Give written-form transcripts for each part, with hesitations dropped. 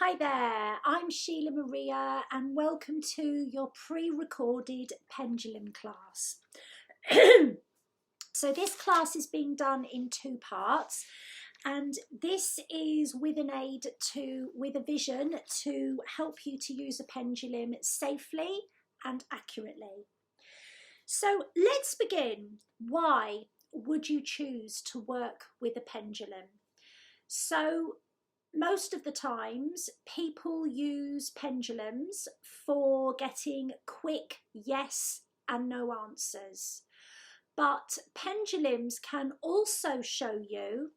Hi there, I'm Sheila Maria and welcome to your pre-recorded pendulum class. So this class is being done in two parts, and this is with a vision to help you to use a pendulum safely and accurately. So let's begin. Why would you choose to work with a pendulum? So most of the times people use pendulums for getting quick yes and no answers, but pendulums can also show you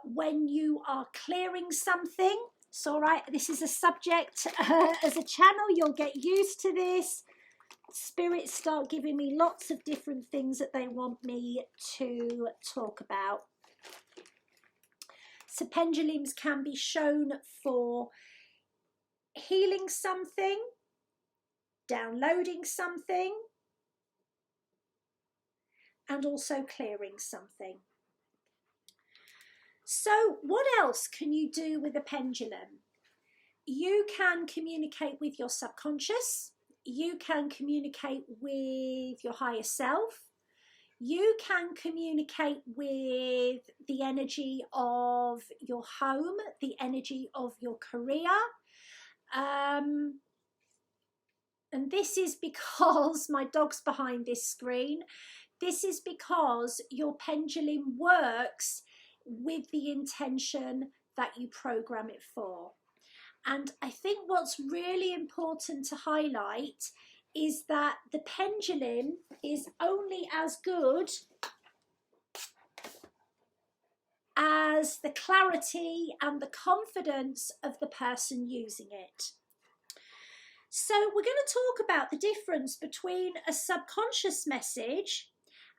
when you are clearing something. It's all right, this is a subject as a channel, you'll get used to this. Spirits start giving me lots of different things that they want me to talk about. So pendulums can be shown for healing something, downloading something, and also clearing something. So what else can you do with a pendulum? You can communicate with your subconscious. You can communicate with your higher self. You can communicate with the energy of your home, the energy of your career. And this is because my dog's behind this screen. This is because your pendulum works with the intention that you program it for. And I think what's really important to highlight is that the pendulum is only as good as the clarity and the confidence of the person using it. So we're going to talk about the difference between a subconscious message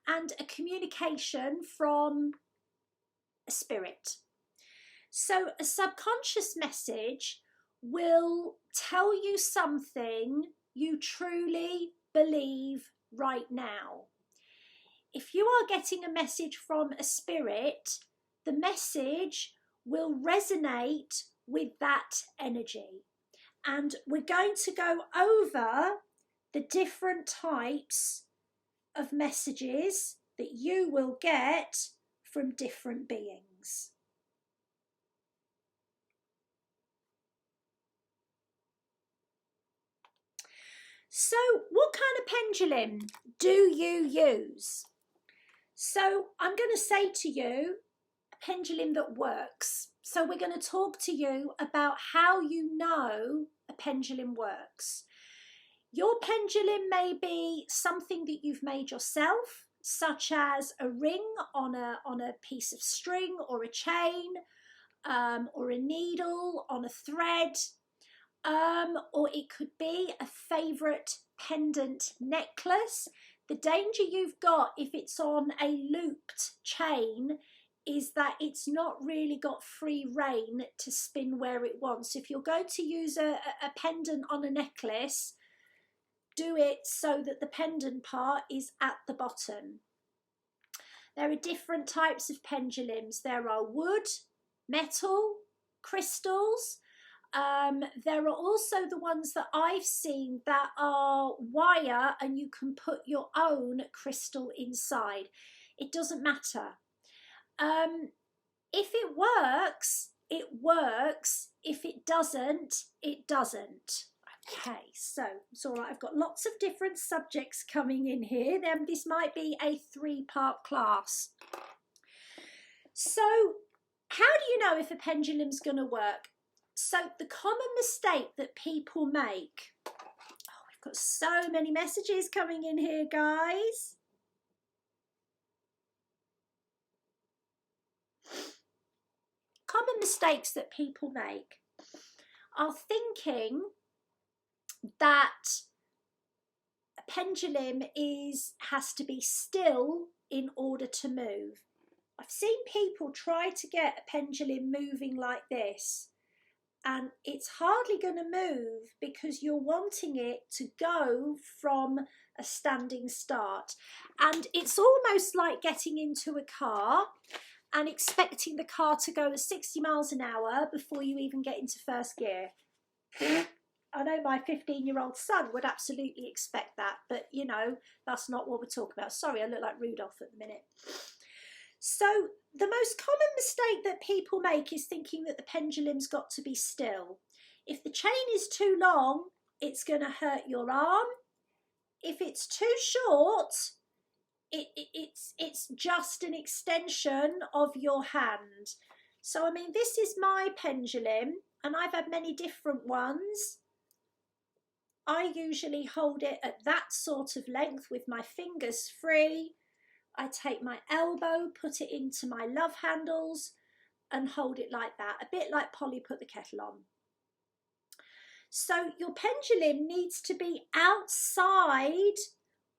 and a communication from a spirit. So a subconscious message will tell you something you truly believe right now. If you are getting a message from a spirit, the message will resonate with that energy. And we're going to go over the different types of messages that you will get from different beings. So what kind of pendulum do you use? So I'm going to say to you, a pendulum that works. So we're going to talk to you about how you know a pendulum works. Your pendulum may be something that you've made yourself, such as a ring on a piece of string or a chain, or a needle on a thread. Or it could be a favourite pendant necklace. The danger you've got if it's on a looped chain is that it's not really got free rein to spin where it wants. If you're going to use a pendant on a necklace, do it so that the pendant part is at the bottom. There are different types of pendulums. There are wood, metal, crystals. There are also the ones that I've seen that are wire and you can put your own crystal inside. It doesn't matter. If it works, it works. If it doesn't, it doesn't. Okay, so it's all right. I've got lots of different subjects coming in here. Then this might be a 3-part class. So how do you know if a pendulum's going to work? So the common mistake that people make, we've got so many messages coming in here, guys. Common mistakes that people make are thinking that a pendulum has to be still in order to move. I've seen people try to get a pendulum moving like this, and it's hardly going to move because you're wanting it to go from a standing start. And it's almost like getting into a car and expecting the car to go at 60 miles an hour before you even get into first gear. I know my 15-year-old son would absolutely expect that, but you know, that's not what we're talking about. Sorry, I look like Rudolph at the minute. So the most common mistake that people make is thinking that the pendulum's got to be still. If the chain is too long, it's going to hurt your arm. If it's too short, it's just an extension of your hand. So I mean, this is my pendulum, and I've had many different ones. I usually hold it at that sort of length with my fingers free. I take my elbow, put it into my love handles and hold it like that, a bit like Polly put the kettle on. So your pendulum needs to be outside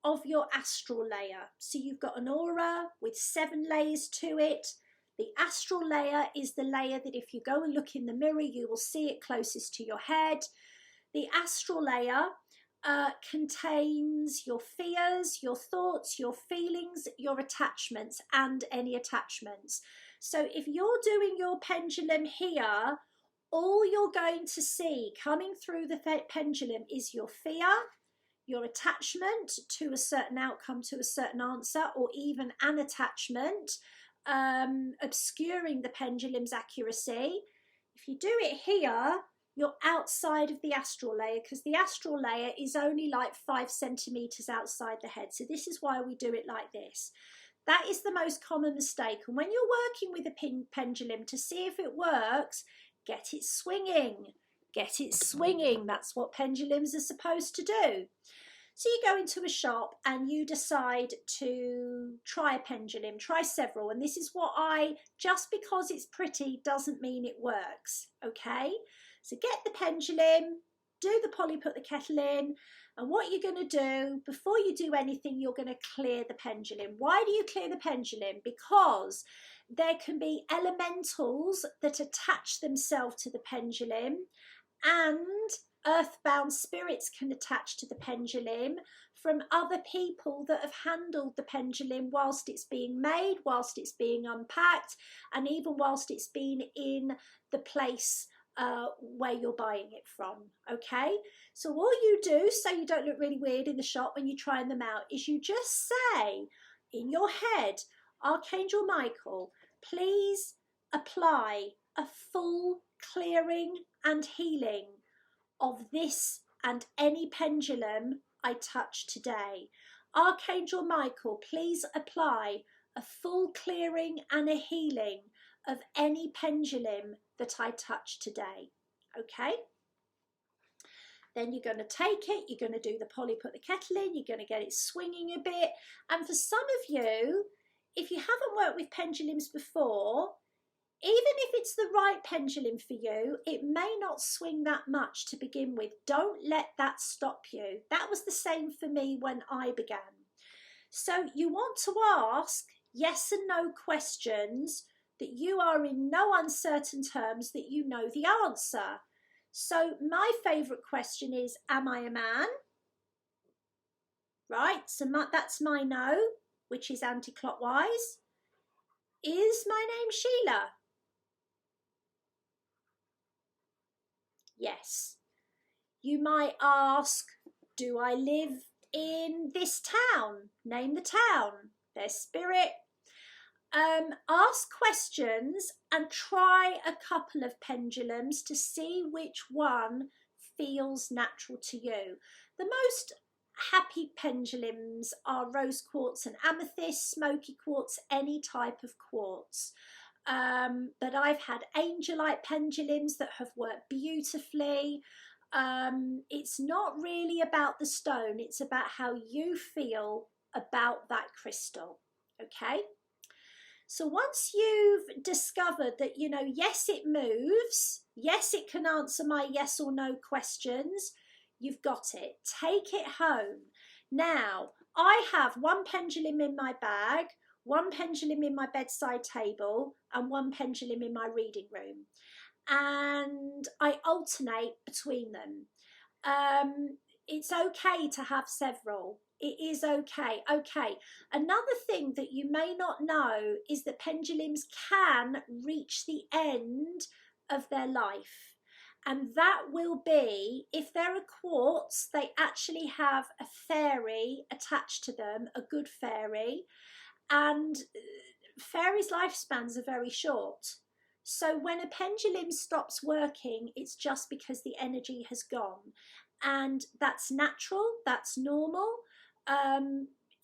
of your astral layer. So you've got an aura with 7 layers to it. The astral layer is the layer that if you go and look in the mirror, you will see it closest to your head. The astral layer contains your fears, your thoughts, your feelings, your attachments, and any attachments. So if you're doing your pendulum here, all you're going to see coming through the pendulum is your fear, your attachment to a certain outcome, to a certain answer, or even an attachment, obscuring the pendulum's accuracy. If you do it here, you're outside of the astral layer, because the astral layer is only like 5 centimeters outside the head. So this is why we do it like this. That is the most common mistake. And when you're working with a pendulum to see if it works, get it swinging. Get it swinging. That's what pendulums are supposed to do. So you go into a shop and you decide to try a pendulum, try several. And this is what just because it's pretty doesn't mean it works, okay? So get the pendulum, do the Polly put the kettle in, and what you're going to do, before you do anything, you're going to clear the pendulum. Why do you clear the pendulum? Because there can be elementals that attach themselves to the pendulum, and earthbound spirits can attach to the pendulum from other people that have handled the pendulum whilst it's being made, whilst it's being unpacked, and even whilst it's been in the place where you're buying it from, okay? So all you do, so you don't look really weird in the shop when you're trying them out, is you just say in your head, Archangel Michael, please apply a full clearing and healing of this and any pendulum I touch today. Archangel Michael, please apply a full clearing and a healing of any pendulum that I touch today, okay? Then you're going to take it, you're going to do the Polly put the kettle in, you're going to get it swinging a bit. And for some of you, if you haven't worked with pendulums before, even if it's the right pendulum for you, it may not swing that much to begin with. Don't let that stop you. That was the same for me when I began. So you want to ask yes and no questions that you are in no uncertain terms that you know the answer. So my favourite question is, am I a man? Right, so that's my no, which is anti-clockwise. Is my name Sheila? Yes. You might ask, do I live in this town? Name the town. There's spirit. Ask questions and try a couple of pendulums to see which one feels natural to you. The most happy pendulums are rose quartz and amethyst, smoky quartz, any type of quartz. But I've had angelite pendulums that have worked beautifully. It's not really about the stone, it's about how you feel about that crystal, okay? So once you've discovered that, you know, yes, it moves, yes, it can answer my yes or no questions, you've got it. Take it home. Now, I have one pendulum in my bag, one pendulum in my bedside table, and one pendulum in my reading room. And I alternate between them. it's okay to have several. It is okay. Okay. Another thing that you may not know is that pendulums can reach the end of their life. And that will be, if they're a quartz, they actually have a fairy attached to them, a good fairy. And fairies' lifespans are very short. So when a pendulum stops working, it's just because the energy has gone. And that's natural, that's normal.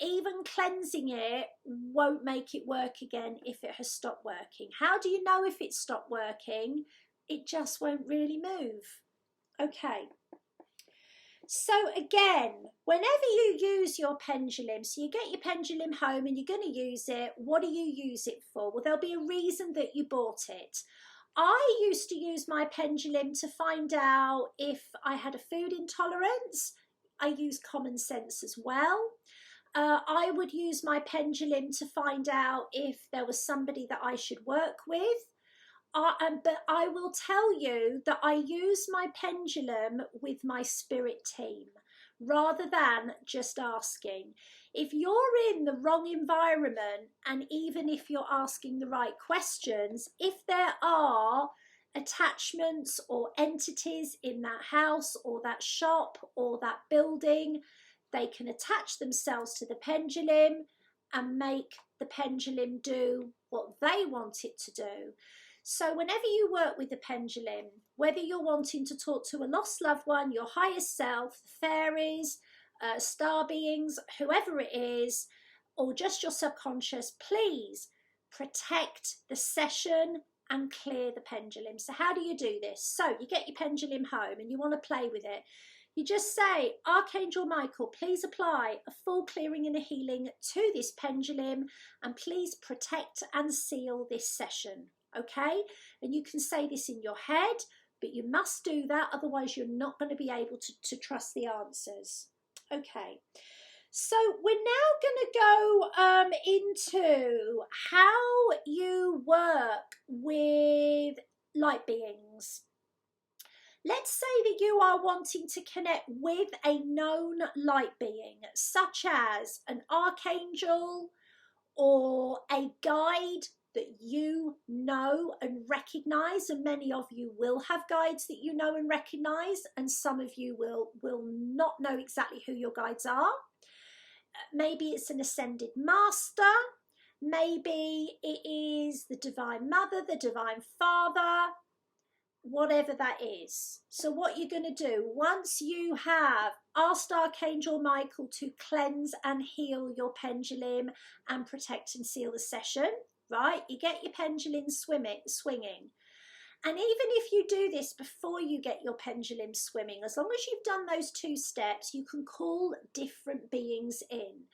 Even cleansing it won't make it work again if it has stopped working. How do you know if it's stopped working? It just won't really move. Okay. So again, whenever you use your pendulum, so you get your pendulum home and you're going to use it, what do you use it for? Well, there'll be a reason that you bought it. I used to use my pendulum to find out if I had a food intolerance. I use common sense as well. I would use my pendulum to find out if there was somebody that I should work with. But I will tell you that I use my pendulum with my spirit team rather than just asking. If you're in the wrong environment, and even if you're asking the right questions, if there are attachments or entities in that house or that shop or that building, they can attach themselves to the pendulum and make the pendulum do what they want it to do. So whenever you work with the pendulum, whether you're wanting to talk to a lost loved one, your higher self, fairies, star beings, whoever it is, or just your subconscious, please protect the session and clear the pendulum. So how do you do this? So you get your pendulum home and you want to play with it. You just say, Archangel Michael, please apply a full clearing and a healing to this pendulum, and please protect and seal this session. Okay, and you can say this in your head, but you must do that, otherwise you're not going to be able to trust the answers. Okay, so we're now going to go into how you work with light beings. Let's say that you are wanting to connect with a known light being, such as an archangel or a guide that you know and recognize, and many of you will have guides that you know and recognize, and some of you will not know exactly who your guides are. Maybe it's an ascended master, maybe it is the Divine Mother, the Divine Father, whatever that is. So what you're going to do, once you have asked Archangel Michael to cleanse and heal your pendulum and protect and seal the session, right, you get your pendulum swinging. And even if you do this before you get your pendulum swimming, as long as you've done those 2 steps, you can call different beings in.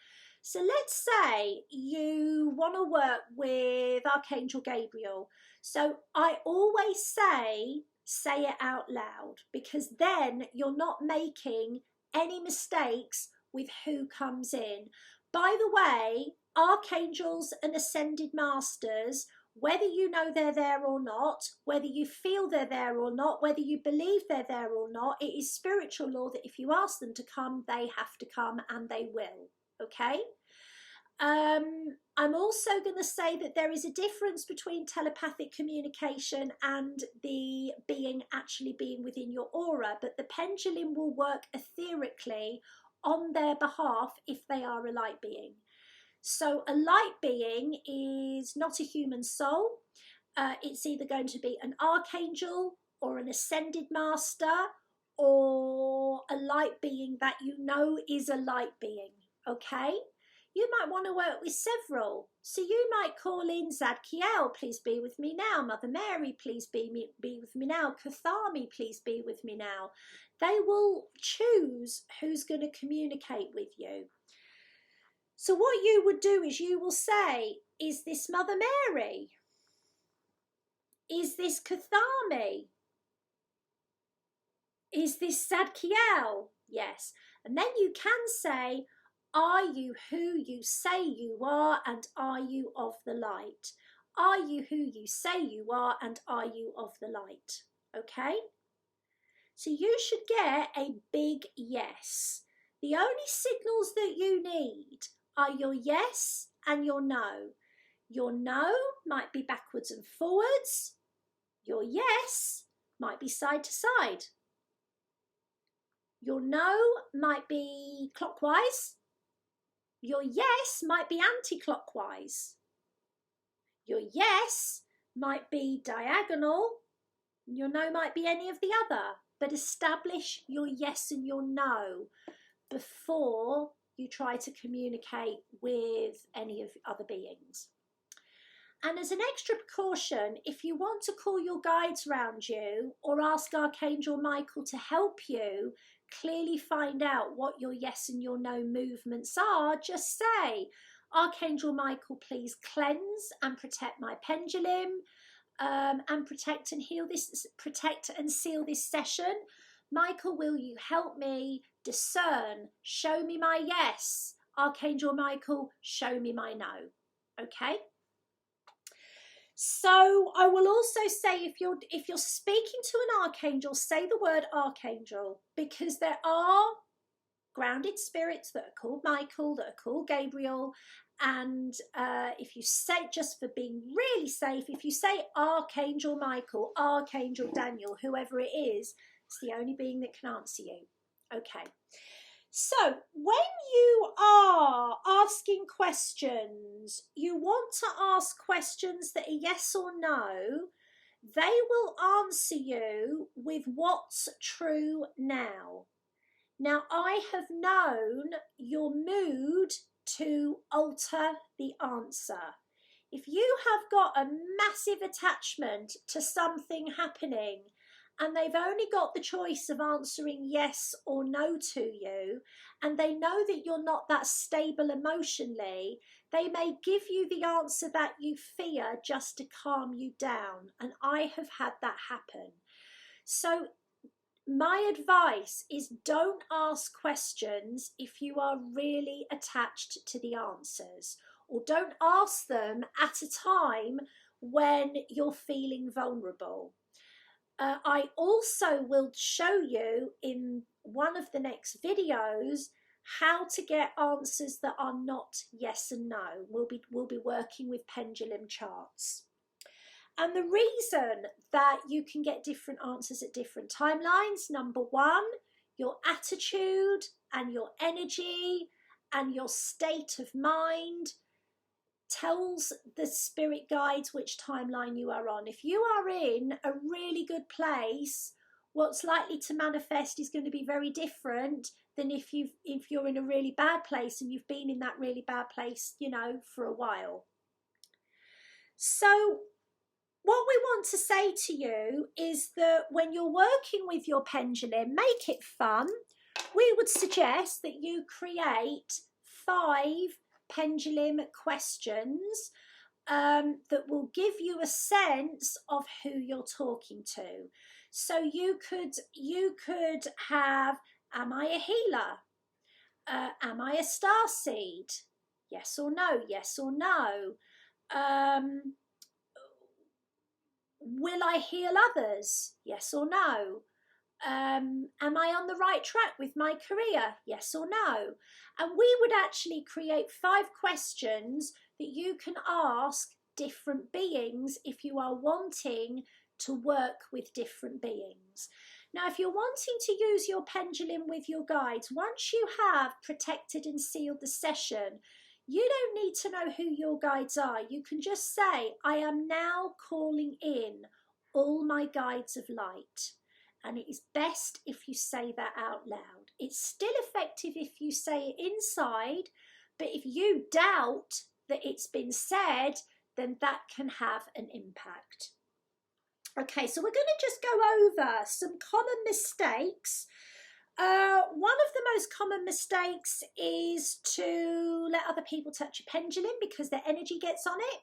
So let's say you want to work with Archangel Gabriel. So I always say it out loud, because then you're not making any mistakes with who comes in. By the way, archangels and ascended masters, whether you know they're there or not, whether you feel they're there or not, whether you believe they're there or not, it is spiritual law that if you ask them to come, they have to come, and they will. Okay? I'm also going to say that there is a difference between telepathic communication and the being actually being within your aura, but the pendulum will work etherically on their behalf if they are a light being. So a light being is not a human soul. It's either going to be an archangel or an ascended master or a light being that you know is a light being, okay? You might want to work with several. So you might call in Zadkiel, please be with me now. Mother Mary, please be with me now. Kathami, please be with me now. They will choose who's going to communicate with you. So what you would do is you will say, is this Mother Mary? Is this Kathami? Is this Zadkiel? Yes. And then you can say, are you who you say you are, and are you of the light? Are you who you say you are, and are you of the light? Okay? So you should get a big yes. The only signals that you need are your yes and your no. Your no might be backwards and forwards. Your yes might be side to side. Your no might be clockwise. Your yes might be anti-clockwise. Your yes might be diagonal. Your no might be any of the other. But establish your yes and your no before you try to communicate with any of other beings. And as an extra precaution, if you want to call your guides round you or ask Archangel Michael to help you clearly find out what your yes and your no movements are, just say, Archangel Michael, please cleanse and protect my pendulum, and protect and seal this session. Michael, will you help me discern? Show me my yes. Archangel Michael, show me my no. Okay. So I will also say, if you're speaking to an archangel, say the word archangel, because there are grounded spirits that are called Michael, that are called Gabriel, and if you say, just for being really safe, if you say Archangel Michael, Archangel Daniel, whoever it is, it's the only being that can answer you. Okay. So when you are asking questions, you want to ask questions that are yes or no. They will answer you with what's true now. Now, I have known your mood to alter the answer. If you have got a massive attachment to something happening and they've only got the choice of answering yes or no to you, and they know that you're not that stable emotionally, they may give you the answer that you fear just to calm you down. And I have had that happen. So my advice is, don't ask questions if you are really attached to the answers, or don't ask them at a time when you're feeling vulnerable. I also will show you in one of the next videos how to get answers that are not yes and no. We'll be working with pendulum charts. And the reason that you can get different answers at different timelines, number one, your attitude and your energy and your state of mind tells the spirit guides which timeline you are on. If you are in a really good place, what's likely to manifest is going to be very different than if you're in a really bad place and you've been in that really bad place, for a while. So what we want to say to you is that when you're working with your pendulum, make it fun. We would suggest that you create 5 pendulum questions that will give you a sense of who you're talking to. So you could have, am I a healer? Am I a starseed? Yes or no, yes or no. Will I heal others? Yes or no? Am I on the right track with my career? Yes or no? And we would actually create 5 questions that you can ask different beings if you are wanting to work with different beings. Now, if you're wanting to use your pendulum with your guides, once you have protected and sealed the session, you don't need to know who your guides are. You can just say, I am now calling in all my guides of light. And it is best if you say that out loud. It's still effective if you say it inside, but if you doubt that it's been said, then that can have an impact. Okay, so we're going to just go over some common mistakes. One of the most common mistakes is to let other people touch your pendulum because their energy gets on it.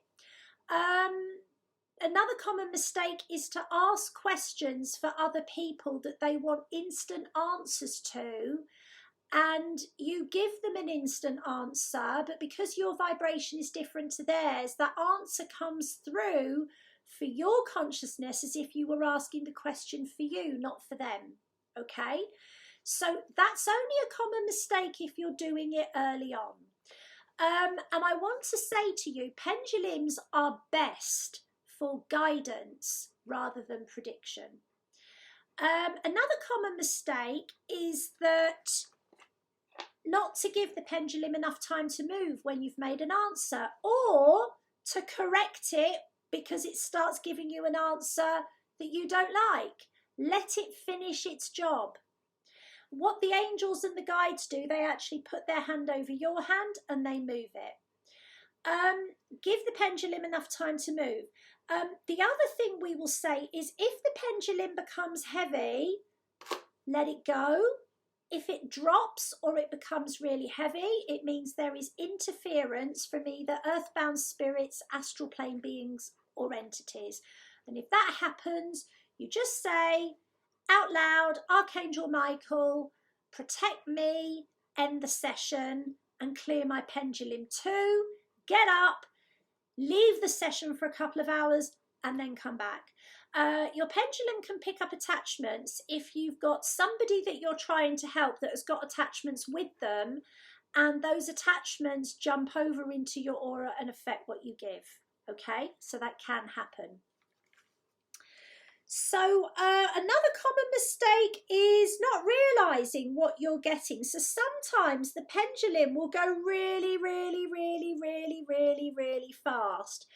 Another common mistake is to ask questions for other people that they want instant answers to, and you give them an instant answer, but because your vibration is different to theirs, that answer comes through for your consciousness as if you were asking the question for you, not for them. okay? So that's only a common mistake if you're doing it early on. And I want to say to you, pendulums are best for guidance rather than prediction. Another common mistake is that not to give the pendulum enough time to move when you've made an answer, or to correct it because it starts giving you an answer that you don't like. Let it finish its job. What the angels and the guides do, they actually put their hand over your hand and they move it. Give the pendulum enough time to move. The other thing we will say is if the pendulum becomes heavy, let it go. If it drops or it becomes really heavy, it means there is interference from either earthbound spirits, astral plane beings, or entities. And if that happens, you just say out loud, Archangel Michael, protect me, end the session, and clear my pendulum too. Get up, leave the session for a couple of hours, and then come back. Your pendulum can pick up attachments if you've got somebody that you're trying to help that has got attachments with them, and those attachments jump over into your aura and affect what you give. Okay, so that can happen. So another common mistake is not realizing what you're getting. So sometimes the pendulum will go really, really, really, really, really, really fast.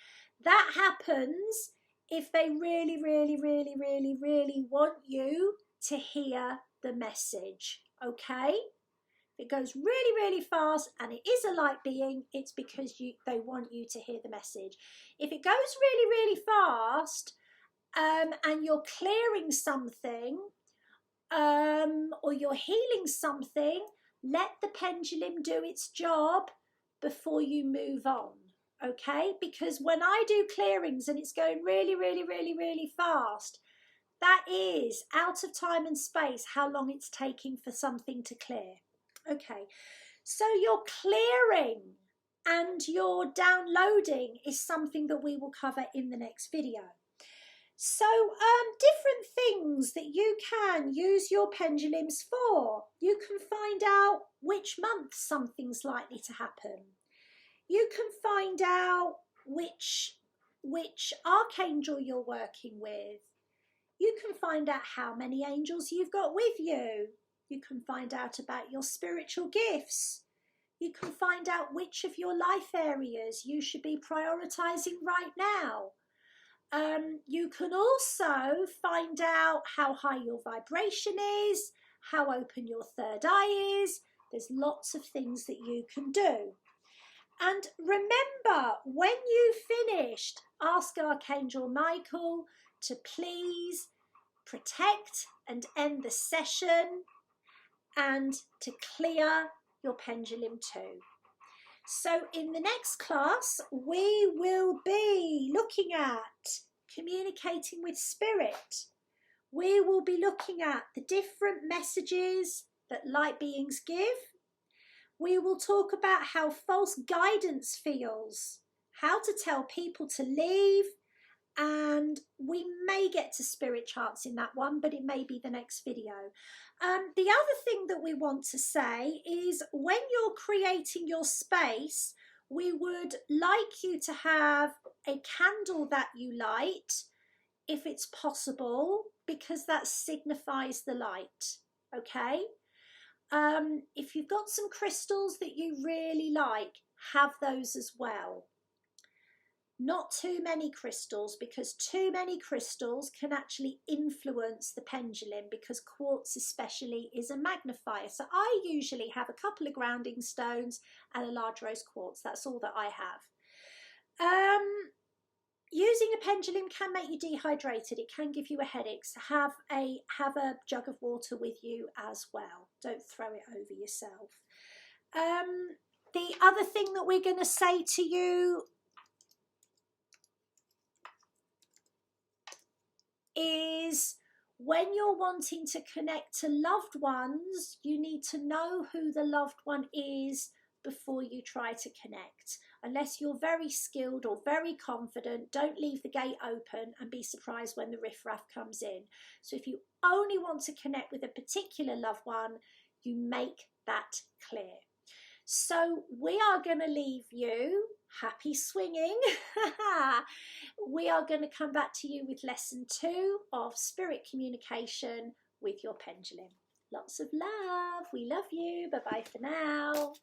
That happens if they really, really, really, really, really want you to hear the message, okay? If it goes really, really fast and it is a light being, it's because they want you to hear the message. If it goes really, really fast and you're clearing something or you're healing something, let the pendulum do its job before you move on. Okay, because when I do clearings and it's going really, really, really, really fast, that is out of time and space how long it's taking for something to clear. Okay, so your clearing and your downloading is something that we will cover in the next video. So different things that you can use your pendulums for. You can find out which month something's likely to happen. You can find out which archangel you're working with. You can find out how many angels you've got with you. You can find out about your spiritual gifts. You can find out which of your life areas you should be prioritizing right now. You can also find out how high your vibration is, how open your third eye is. There's lots of things that you can do. And remember, when you've finished, ask Archangel Michael to please protect and end the session and to clear your pendulum too. So in the next class, we will be looking at communicating with spirit. We will be looking at the different messages that light beings give. We will talk about how false guidance feels, how to tell people to leave, and we may get to spirit charts in that one, but it may be the next video. The other thing that we want to say is when you're creating your space, we would like you to have a candle that you light, if it's possible, because that signifies the light, okay? If you've got some crystals that you really like, have those as well. Not too many crystals, because too many crystals can actually influence the pendulum, because quartz especially is a magnifier. So I usually have a couple of grounding stones and a large rose quartz. That's all that I have. Using a pendulum can make you dehydrated. It can give you a headache. So have a jug of water with you as well. Don't throw it over yourself. The other thing that we're going to say to you is when you're wanting to connect to loved ones, you need to know who the loved one is before you try to connect. Unless you're very skilled or very confident, don't leave the gate open and be surprised when the riffraff comes in. So if you only want to connect with a particular loved one, you make that clear. So we are going to leave you happy swinging. We are going to come back to you with lesson 2 of spirit communication with your pendulum. Lots of love. We love you. Bye-bye for now.